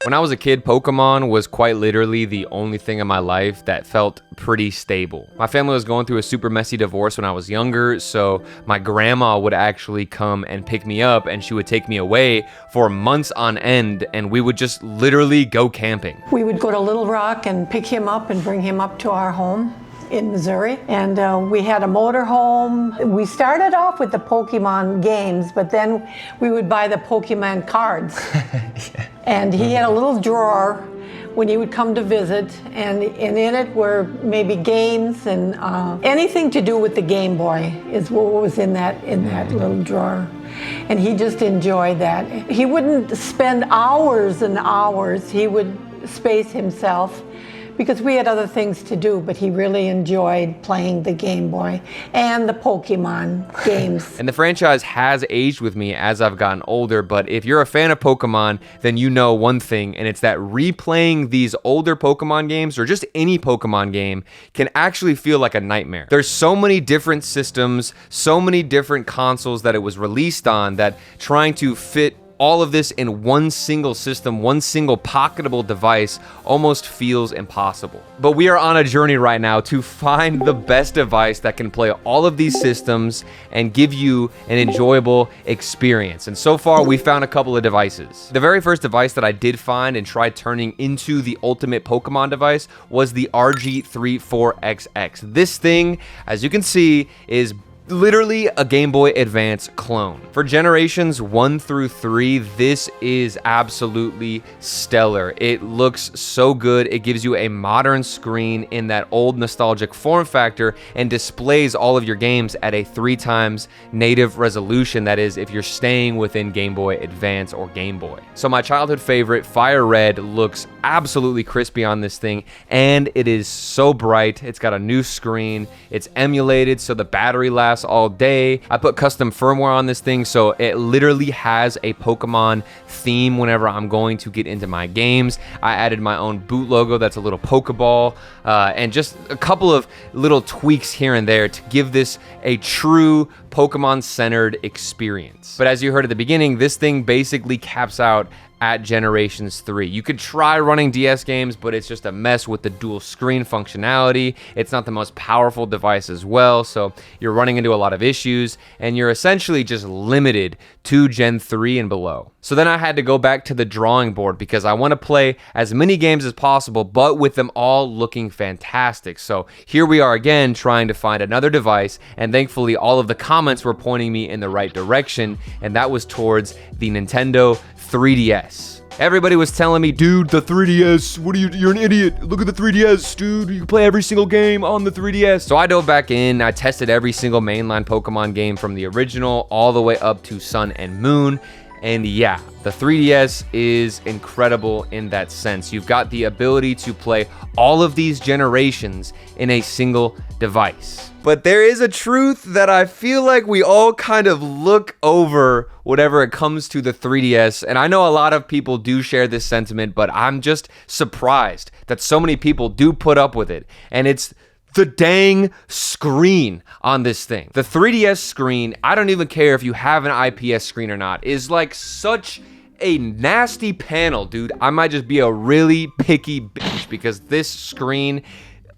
When I was a kid, Pokemon was quite literally the only thing in my life that felt pretty stable. My family was going through a super messy divorce when I was younger, so my grandma would actually come and pick me up, and she would take me away for months on end, and we would just literally go camping. We would go to Little Rock and pick him up and bring him up to our home in Missouri, and we had a motorhome. We started off with the Pokemon games, but then we would buy the Pokemon cards. Yeah. And he had a little drawer when he would come to visit, and in it were maybe games and anything to do with the Game Boy is what was in that little drawer. And he just enjoyed that. He wouldn't spend hours and hours. He would space himself, because we had other things to do, but he really enjoyed playing the Game Boy and the Pokemon games. And the franchise has aged with me as I've gotten older, but if you're a fan of Pokemon, then you know one thing, and it's that replaying these older Pokemon games, or just any Pokemon game, can actually feel like a nightmare. There's so many different systems, so many different consoles that it was released on, that trying to fit all of this in one single system, one single pocketable device, almost feels impossible. But we are on a journey right now to find the best device that can play all of these systems and give you an enjoyable experience. And so far, we found a couple of devices. The very first device that I did find and tried turning into the ultimate Pokemon device was the RG34XX. This thing, as you can see, is literally a Game Boy Advance clone. For generations 1 through 3, this is absolutely stellar. It looks so good. It gives you a modern screen in that old nostalgic form factor and displays all of your games at a 3x native resolution. That is, if you're staying within Game Boy Advance or Game Boy. So my childhood favorite, Fire Red, looks absolutely crispy on this thing, and it is so bright. It's got a new screen. It's emulated, so the battery lasts all day. I put custom firmware on this thing, so it literally has a Pokemon theme whenever I'm going to get into my games. I added my own boot logo that's a little Pokeball, and just a couple of little tweaks here and there to give this a true Pokemon-centered experience. But as you heard at the beginning, this thing basically caps out at Generations 3. You could try running DS games, but it's just a mess with the dual screen functionality. It's not the most powerful device as well, so you're running into a lot of issues, and you're essentially just limited to Gen 3 and below. So then I had to go back to the drawing board, because I want to play as many games as possible, but with them all looking fantastic. So here we are again, trying to find another device, and thankfully all of the comments were pointing me in the right direction, and that was towards the Nintendo 3DS. Everybody was telling me, dude, the 3DS, you're an idiot. Look at the 3DS, dude. You can play every single game on the 3DS. So I dove back in. I tested every single mainline Pokemon game from the original all the way up to Sun and Moon. And yeah, the 3DS is incredible in that sense. You've got the ability to play all of these generations in a single device. But there is a truth that I feel like we all kind of look over whenever it comes to the 3DS. And I know a lot of people do share this sentiment, but I'm just surprised that so many people do put up with it. And it's the dang screen on this thing. The 3DS screen, I don't even care if you have an IPS screen or not, is like such a nasty panel, dude. I might just be a really picky bitch, because this screen,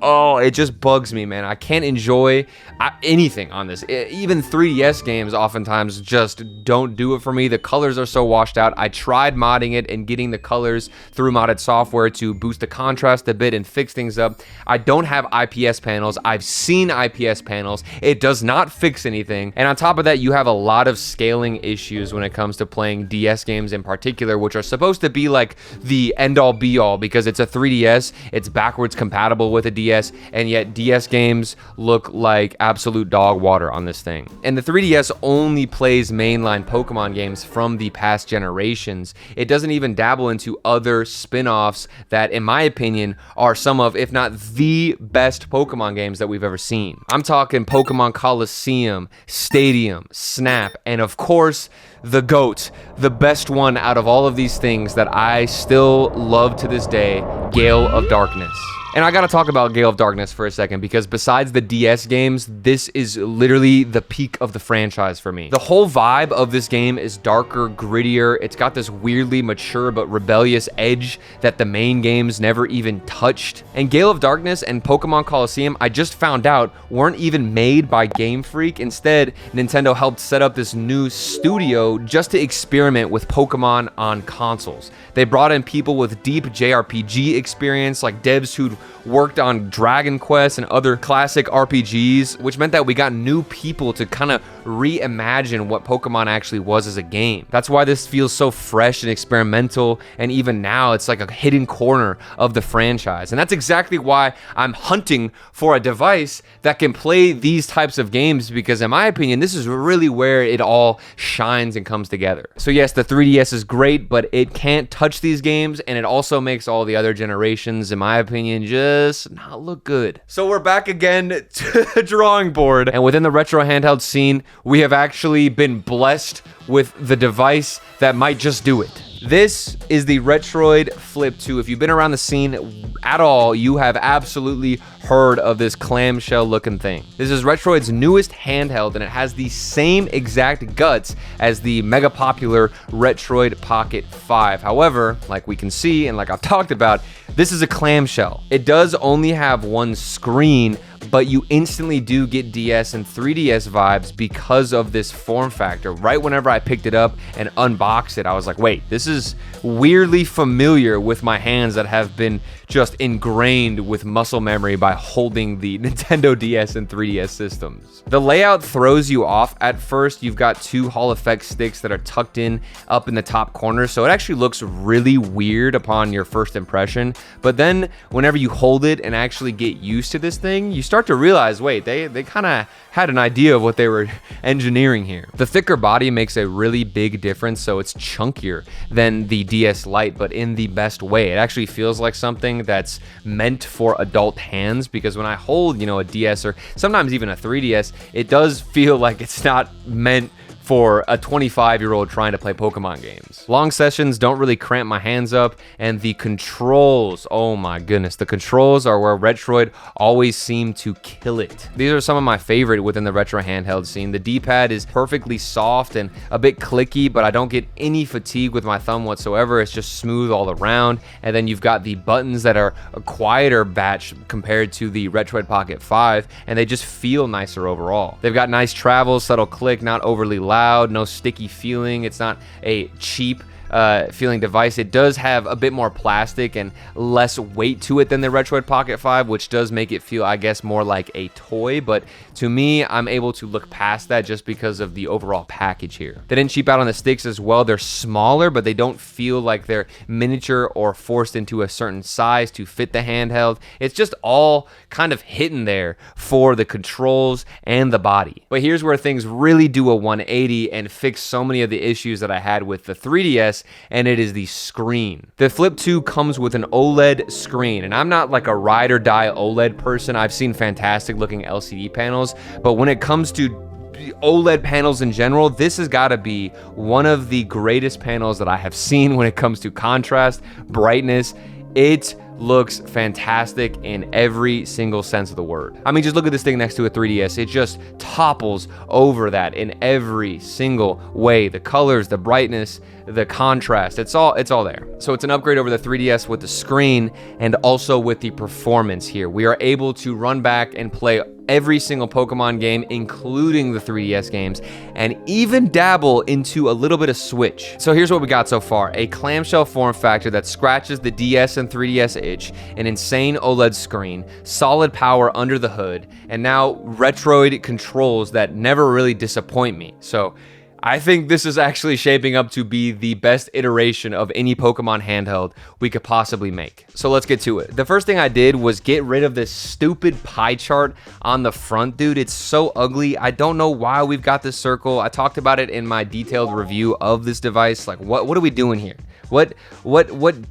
oh, it just bugs me, man. I can't enjoy anything on this. Even 3DS games oftentimes just don't do it for me. The colors are so washed out. I tried modding it and getting the colors through modded software to boost the contrast a bit and fix things up. I don't have IPS panels. I've seen IPS panels. It does not fix anything. And on top of that, you have a lot of scaling issues when it comes to playing DS games in particular, which are supposed to be like the end-all be-all, because it's a 3DS. It's backwards compatible with a DS, and yet DS games look like absolute dog water on this thing. And the 3DS only plays mainline Pokemon games from the past generations. It doesn't even dabble into other spin-offs that, in my opinion, are some of, if not the best Pokemon games that we've ever seen. I'm talking Pokemon Coliseum, Stadium, Snap, and of course, the GOAT, the best one out of all of these things that I still love to this day, Gale of Darkness. And I gotta talk about Gale of Darkness for a second, because besides the DS games, this is literally the peak of the franchise for me. The whole vibe of this game is darker, grittier. It's got this weirdly mature but rebellious edge that the main games never even touched. And Gale of Darkness and Pokemon Colosseum, I just found out, weren't even made by Game Freak. Instead, Nintendo helped set up this new studio just to experiment with Pokemon on consoles. They brought in people with deep JRPG experience, like devs who'd worked on Dragon Quest and other classic RPGs, which meant that we got new people to kind of reimagine what Pokemon actually was as a game. That's why this feels so fresh and experimental, and even now it's like a hidden corner of the franchise. And that's exactly why I'm hunting for a device that can play these types of games, because in my opinion, this is really where it all shines and comes together. So yes, the 3DS is great, but it can't touch these games, and it also makes all the other generations, in my opinion, just not look good. So we're back again to the drawing board, and within the retro handheld scene, we have actually been blessed with the device that might just do it. This is the Retroid Flip 2. If you've been around the scene at all, you have absolutely heard of this clamshell looking thing. This is Retroid's newest handheld, and it has the same exact guts as the mega popular Retroid Pocket 5. However, like we can see and like I've talked about, this is a clamshell. It does only have one screen, but you instantly do get DS and 3DS vibes because of this form factor. Right whenever I picked it up and unboxed it, I was like, wait, this is weirdly familiar with my hands that have been just ingrained with muscle memory by holding the Nintendo DS and 3DS systems. The layout throws you off at first. You've got two Hall effect sticks that are tucked in up in the top corner, so it actually looks really weird upon your first impression. But then whenever you hold it and actually get used to this thing, you start to realize, wait, they kind of had an idea of what they were engineering here. The thicker body makes a really big difference, so it's chunkier than the DS Lite, but in the best way. It actually feels like something that's meant for adult hands, because when I hold, a DS or sometimes even a 3DS, it does feel like it's not meant for a 25-year-old trying to play Pokemon games. Long sessions don't really cramp my hands up, and the controls, oh my goodness, the controls are where Retroid always seem to kill it. These are some of my favorite within the retro handheld scene. The D-pad is perfectly soft and a bit clicky, but I don't get any fatigue with my thumb whatsoever. It's just smooth all around. And then you've got the buttons that are a quieter batch compared to the Retroid Pocket 5, and they just feel nicer overall. They've got nice travel, subtle click, not overly loud, no sticky feeling. It's not a cheap feeling device. It does have a bit more plastic and less weight to it than the Retroid Pocket 5, which does make it feel, I guess, more like a toy. But to me, I'm able to look past that just because of the overall package here. They didn't cheap out on the sticks as well. They're smaller, but they don't feel like they're miniature or forced into a certain size to fit the handheld. It's just all kind of hidden there for the controls and the body. But here's where things really do a 180 and fix so many of the issues that I had with the 3DS, and it is the screen. The Flip 2 comes with an OLED screen, and I'm not like a ride or die OLED person. I've seen fantastic looking LCD panels, but when it comes to OLED panels in general, this has got to be one of the greatest panels that I have seen when it comes to contrast, brightness. It looks fantastic in every single sense of the word. I mean, just look at this thing next to a 3DS. It just topples over that in every single way. The colors, the brightness, the contrast, it's all there. So it's an upgrade over the 3DS with the screen and also with the performance here. We are able to run back and play every single Pokemon game, including the 3DS games, and even dabble into a little bit of Switch. So here's what we got so far. A clamshell form factor that scratches the DS and 3DS itch, an insane OLED screen, solid power under the hood, and now Retroid controls that never really disappoint me. So I think this is actually shaping up to be the best iteration of any Pokemon handheld we could possibly make. So let's get to it. The first thing I did was get rid of this stupid pie chart on the front, dude. It's so ugly. I don't know why we've got this circle. I talked about it in my detailed review of this device. Like, what are we doing here? What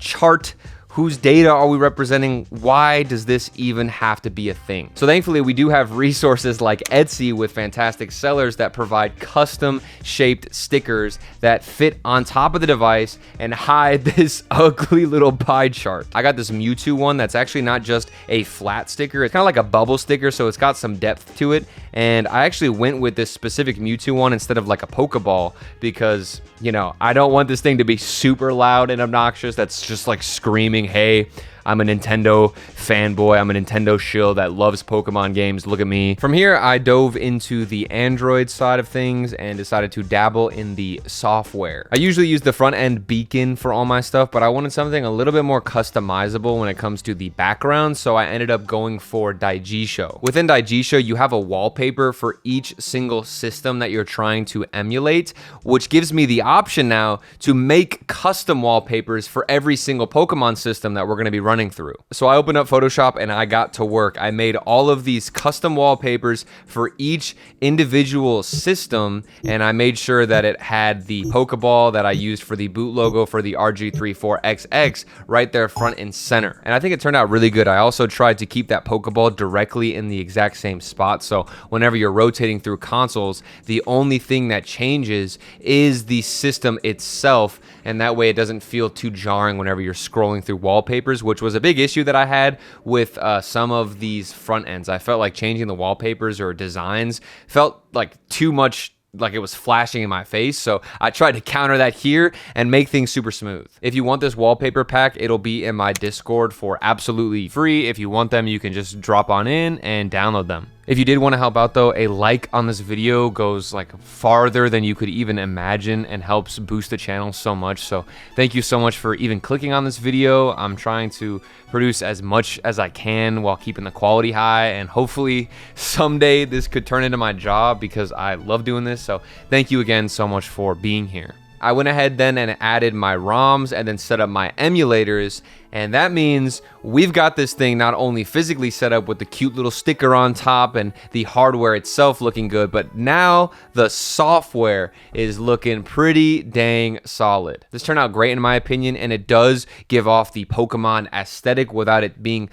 chart? Whose data are we representing? Why does this even have to be a thing? So thankfully, we do have resources like Etsy with fantastic sellers that provide custom shaped stickers that fit on top of the device and hide this ugly little pie chart. I got this Mewtwo one that's actually not just a flat sticker. It's kind of like a bubble sticker, so it's got some depth to it. And I actually went with this specific Mewtwo one instead of like a Pokeball because, you know, I don't want this thing to be super loud and obnoxious. That's just like screaming, hey, I'm a Nintendo fanboy. I'm a Nintendo shill that loves Pokemon games. Look at me. From here, I dove into the Android side of things and decided to dabble in the software. I usually use the front end beacon for all my stuff, but I wanted something a little bit more customizable when it comes to the background, so I ended up going for Daigisho. Within Daigisho, you have a wallpaper for each single system that you're trying to emulate, which gives me the option now to make custom wallpapers for every single Pokemon system that we're going to be running through. So I opened up Photoshop and I got to work. I made all of these custom wallpapers for each individual system, and I made sure that it had the Pokeball that I used for the boot logo for the RG34XX right there front and center. And I think it turned out really good. I also tried to keep that Pokeball directly in the exact same spot, so whenever you're rotating through consoles, the only thing that changes is the system itself, and that way it doesn't feel too jarring whenever you're scrolling through wallpapers, which was a big issue that I had with some of these front ends. I felt like changing the wallpapers or designs felt like too much, like it was flashing in my face. So I tried to counter that here and make things super smooth. If you want this wallpaper pack, it'll be in my Discord for absolutely free. If you want them, you can just drop on in and download them. If you did want to help out though, a like on this video goes like farther than you could even imagine and helps boost the channel so much. So thank you so much for even clicking on this video. I'm trying to produce as much as I can while keeping the quality high, and hopefully someday this could turn into my job because I love doing this. So thank you again so much for being here. I went ahead then and added my ROMs and then set up my emulators, and that means we've got this thing not only physically set up with the cute little sticker on top and the hardware itself looking good, but now the software is looking pretty dang solid. This turned out great in my opinion, and it does give off the Pokemon aesthetic without it being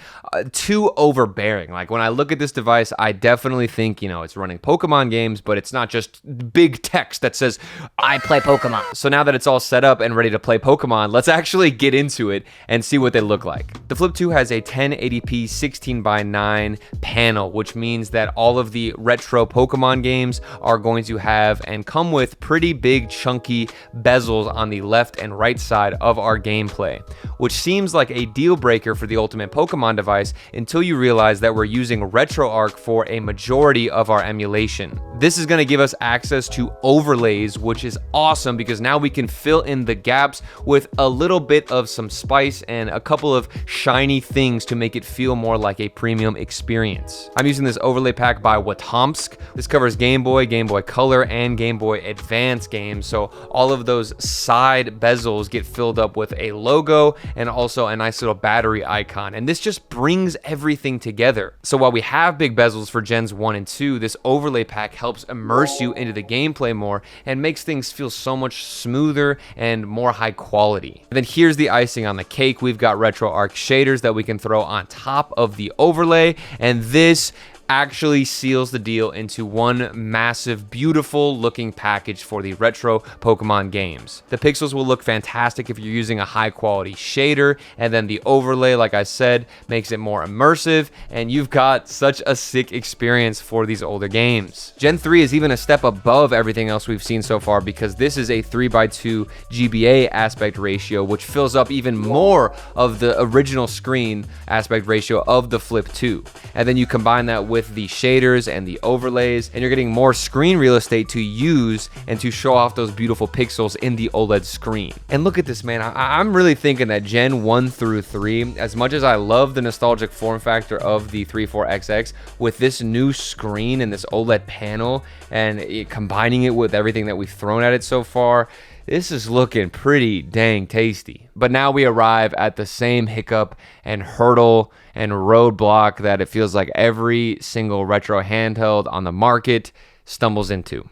too overbearing. Like when I look at this device, I definitely think, you know, it's running Pokemon games, but it's not just big text that says, I play Pokemon. So now that it's all set up and ready to play Pokemon, let's actually get into it and see what they look like. The Flip 2 has a 1080p 16:9 panel, which means that all of the retro Pokemon games are going to have and come with pretty big chunky bezels on the left and right side of our gameplay, which seems like a deal breaker for the Ultimate Pokemon device until you realize that we're using RetroArch for a majority of our emulation. This is going to give us access to overlays, which is awesome because now we can fill in the gaps with a little bit of some spice and a couple of shiny things to make it feel more like a premium experience. I'm using this overlay pack by Watomsk. This covers Game Boy, Game Boy Color, and Game Boy Advance games, so all of those side bezels get filled up with a logo and also a nice little battery icon, and this just brings everything together. So while we have big bezels for Gens 1 and 2, this overlay pack helps immerse you into the gameplay more and makes things feel so much smoother and more high quality. And then here's the icing on the cake. We've got RetroArch shaders that we can throw on top of the overlay, and this actually seals the deal into one massive, beautiful looking package for the retro Pokemon games. The pixels will look fantastic if you're using a high quality shader, and then the overlay, like I said, makes it more immersive, and you've got such a sick experience for these older games. Gen 3 is even a step above everything else we've seen so far because this is a 3:2 GBA aspect ratio, which fills up even more of the original screen aspect ratio of the Flip 2. And then you combine that with the shaders and the overlays, and you're getting more screen real estate to use and to show off those beautiful pixels in the OLED screen. And look at this, man. I'm really thinking that Gen 1 through 3, as much as I love the nostalgic form factor of the 34XX, with this new screen and this OLED panel and combining it with everything that we've thrown at it so far, this is looking pretty dang tasty. But now we arrive at the same hiccup and hurdle and roadblock that it feels like every single retro handheld on the market stumbles into.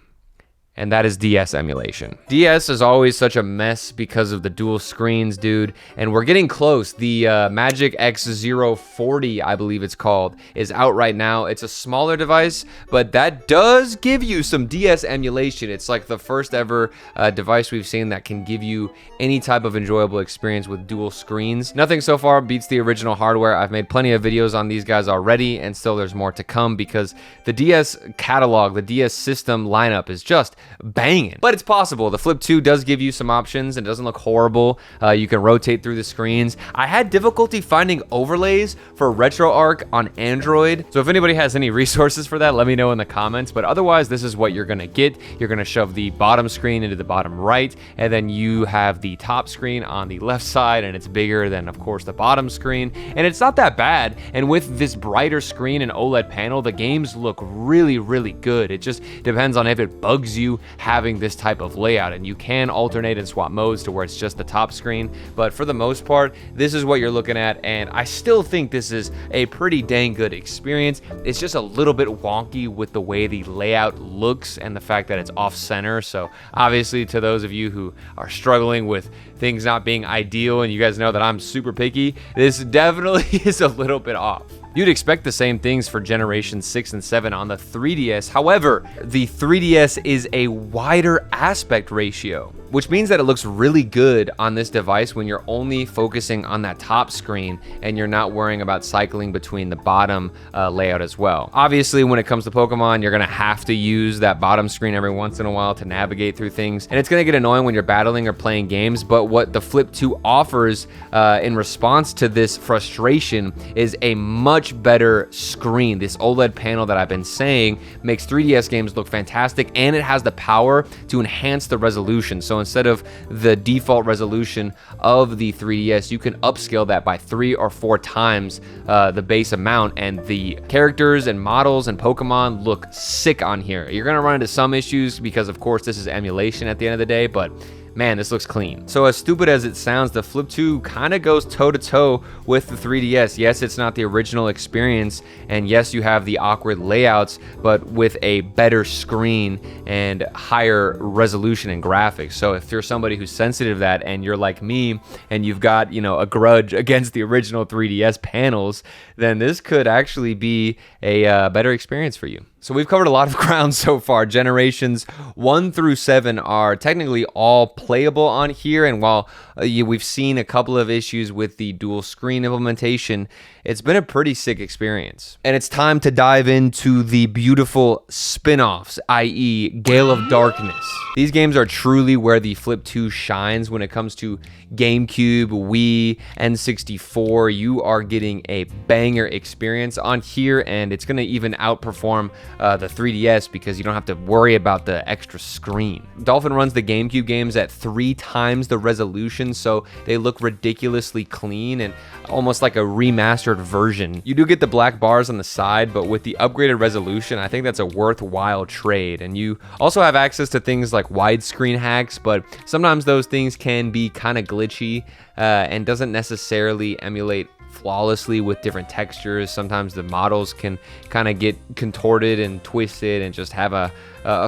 and that is DS emulation. DS is always such a mess because of the dual screens, dude, and we're getting close. The Magic X040, I believe it's called, is out right now. It's a smaller device, but that does give you some DS emulation. It's like the first ever device we've seen that can give you any type of enjoyable experience with dual screens. Nothing so far beats the original hardware. I've made plenty of videos on these guys already, and still there's more to come because the DS catalog, the DS system lineup is just banging. But it's possible. The Flip 2 does give you some options and it doesn't look horrible. You can rotate through the screens. I had difficulty finding overlays for RetroArch on Android, so if anybody has any resources for that, let me know in the comments. But otherwise, this is what you're gonna get. You're gonna shove the bottom screen into the bottom right, and then you have the top screen on the left side, and it's bigger than, of course, the bottom screen, and it's not that bad. And with this brighter screen and OLED panel, the games look really good. It just depends on if it bugs you having this type of layout, and you can alternate and swap modes to where it's just the top screen, but for the most part, this is what you're looking at, and I still think this is a pretty dang good experience. It's just a little bit wonky with the way the layout looks and the fact that it's off center, so obviously to those of you who are struggling with things not being ideal, and you guys know that I'm super picky, this definitely is a little bit off. You'd expect the same things for Generation 6 and 7 on the 3DS. However, the 3DS is a wider aspect ratio, which means that it looks really good on this device when you're only focusing on that top screen and you're not worrying about cycling between the bottom layout as well. Obviously, when it comes to Pokemon, you're gonna have to use that bottom screen every once in a while to navigate through things, and it's gonna get annoying when you're battling or playing games, but what the Flip 2 offers in response to this frustration is a much better screen. This OLED panel that I've been saying makes 3DS games look fantastic, and it has the power to enhance the resolution. So instead of the default resolution of the 3DS, you can upscale that by 3 or 4 times the base amount, and the characters and models and Pokemon look sick on here. You're gonna run into some issues because, of course, this is emulation at the end of the day, but man, this looks clean. So as stupid as it sounds, the Flip 2 kind of goes toe-to-toe with the 3DS. Yes, it's not the original experience, and yes, you have the awkward layouts, but with a better screen and higher resolution and graphics. So if you're somebody who's sensitive to that, and you're like me, and you've got, you know, a grudge against the original 3DS panels, then this could actually be a better experience for you. So we've covered a lot of ground so far. Generations 1 through 7 are technically all playable on here, and while we've seen a couple of issues with the dual screen implementation, it's been a pretty sick experience. And it's time to dive into the beautiful spin-offs, i.e. Gale of Darkness. These games are truly where the Flip 2 shines when it comes to GameCube, Wii, N64. You are getting a banger experience on here, and it's going to even outperform the 3DS because you don't have to worry about the extra screen. Dolphin runs the GameCube games at 3 times the resolution, so they look ridiculously clean and almost like a remastered version. You do get the black bars on the side, but with the upgraded resolution, I think that's a worthwhile trade. And you also have access to things like widescreen hacks, but sometimes those things can be kind of glitchy and doesn't necessarily emulate flawlessly with different textures. Sometimes the models can kind of get contorted and twisted and just have a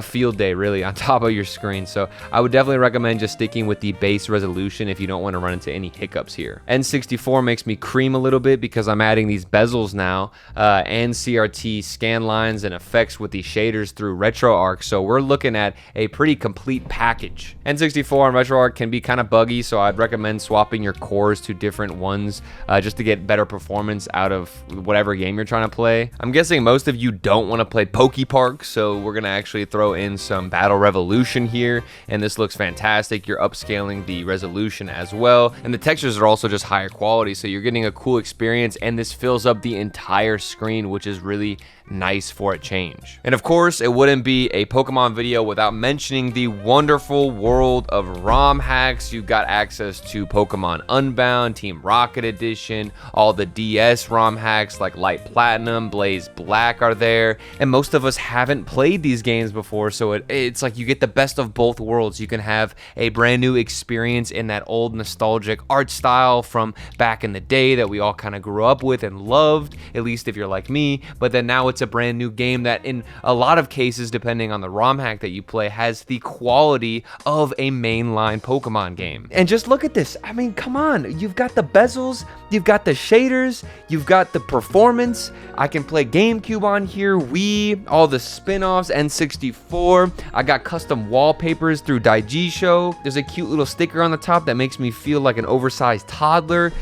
field day really on top of your screen. So I would definitely recommend just sticking with the base resolution if you don't want to run into any hiccups here. N64 makes me cream a little bit because I'm adding these bezels now and CRT scan lines and effects with these shaders through RetroArch. So we're looking at a pretty complete package. N64 and RetroArch can be kind of buggy, so I'd recommend swapping your cores to different ones just to get better performance out of whatever game you're trying to play. I'm guessing most of you don't want to play Pokepark, so we're gonna actually throw in some Battle Revolution here, and this looks fantastic. You're upscaling the resolution as well, and the textures are also just higher quality, so you're getting a cool experience, and this fills up the entire screen, which is really nice for a change. And of course, it wouldn't be a Pokemon video without mentioning the wonderful world of ROM hacks. You've got access to Pokemon Unbound, Team Rocket Edition, all the DS ROM hacks like Light Platinum, Blaze Black are there, and most of us haven't played these games before, so it's like you get the best of both worlds. You can have a brand new experience in that old nostalgic art style from back in the day that we all kind of grew up with and loved, at least if you're like me, but then now it's it's a brand new game that in a lot of cases, depending on the ROM hack that you play, has the quality of a mainline Pokemon game. And just look at this. I mean, come on. You've got the bezels, you've got the shaders, you've got the performance. I can play GameCube on here, Wii, all the spin-offs, N64. I got custom wallpapers through Daijisho. There's a cute little sticker on the top that makes me feel like an oversized toddler.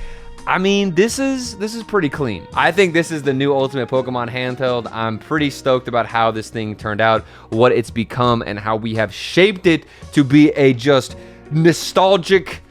I mean, this is pretty clean. I think this is the new Ultimate Pokemon Handheld. I'm pretty stoked about how this thing turned out, what it's become, and how we have shaped it to be a just nostalgic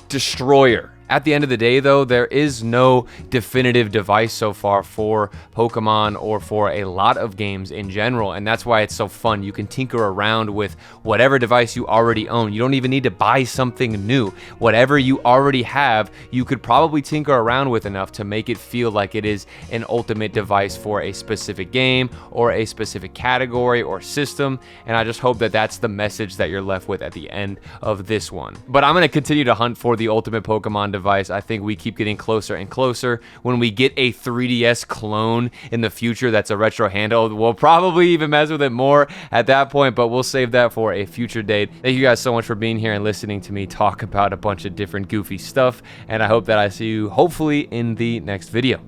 destroyer. At the end of the day, though, there is no definitive device so far for Pokemon or for a lot of games in general, and that's why it's so fun. You can tinker around with whatever device you already own. You don't even need to buy something new. Whatever you already have, you could probably tinker around with enough to make it feel like it is an ultimate device for a specific game or a specific category or system, and I just hope that that's the message that you're left with at the end of this one. But I'm going to continue to hunt for the Ultimate Pokemon device. I think we keep getting closer and closer. When we get a 3DS clone in the future that's a retro handheld, we'll probably even mess with it more at that point, but we'll save that for a future date. Thank you guys so much for being here and listening to me talk about a bunch of different goofy stuff, and I hope that I see you hopefully in the next video.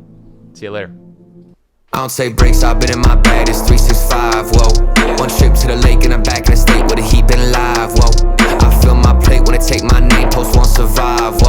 See you later. I don't take breaks, I've been in my bag, it's 365, whoa. One trip to the lake and I'm back in the state where the heat been live, whoa. I fill my plate when they take my name, post won't survive, whoa.